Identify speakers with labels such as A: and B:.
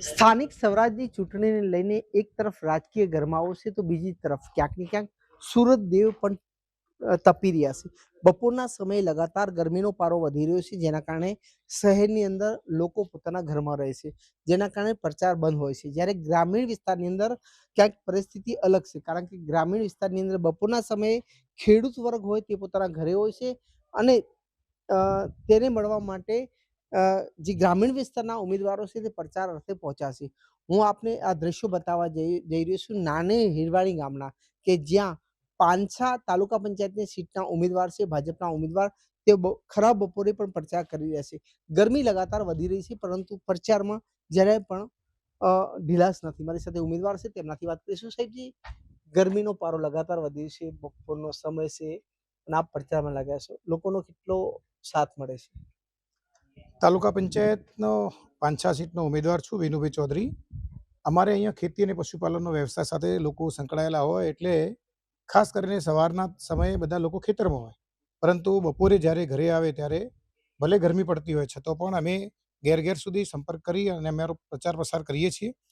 A: સ્થાનિક સ્વરાજની ચૂંટણીને લઈને એક તરફ રાજકીય ગરમાવો છે તો બીજી તરફ ક્યાંક ને ક્યાંક સુરત દેવ પણ તપી રહ્યા છે. બપોરના સમયે લગાતાર ગરમીનો પારો વધી રહ્યો છે, જેના કારણે શહેરની અંદર લોકો પોતાના ઘરમાં રહે છે, જેના કારણે પ્રચાર બંધ હોય છે. જ્યારે ગ્રામીણ વિસ્તારની અંદર ક્યાંક પરિસ્થિતિ અલગ છે, કારણ કે ગ્રામીણ વિસ્તારની અંદર બપોરના સમયે ખેડૂત વર્ગ હોય તે પોતાના ઘરે હોય છે અને તેને મળવા માટે જે ગ્રામીણ વિસ્તારના ઉમેદવારો છે તે પ્રચાર અર્થે પહોંચ્યા છે. હું આપને આ દ્રશ્યો બતાવવા જઈ રહ્યો છું નાની હિરવાણી ગામના, કે જ્યાં પાંછા તાલુકા પંચાયતની સીટના ઉમેદવાર છે, ભાજપના ઉમેદવાર. તે ખરાબ બપોરે પણ પ્રચાર કરી રહ્યા છે. ગરમી લગાતાર વધી રહી છે, પરંતુ પ્રચારમાં જરાય પણ ઢીલાસ નથી. મારી સાથે ઉમેદવાર છે, તેમનાથી વાત કરીશું. સાહેબજી, ગરમીનો પારો લગાતાર વધી છે, બપોરનો સમય છે અને આપ પ્રચારમાં લાગ્યા છો, લોકોનો કેટલો સાથ મળે છે?
B: તાલુકા પંચાયતનો પાંછા સીટનો ઉમેદવાર છું, વિનુભાઈ ચૌધરી. અમારે અહીંયા ખેતી અને પશુપાલનનો વ્યવસાય સાથે લોકો સંકળાયેલા હોય એટલે ખાસ કરીને સવારના સમયે બધા લોકો ખેતરમાં હોય, પરંતુ બપોરે જ્યારે ઘરે આવે ત્યારે ભલે ગરમી પડતી હોય છતાં પણ અમે ઘેર ઘેર સુધી સંપર્ક કરી અને અમારો પ્રચાર પ્રસાર કરીએ છીએ.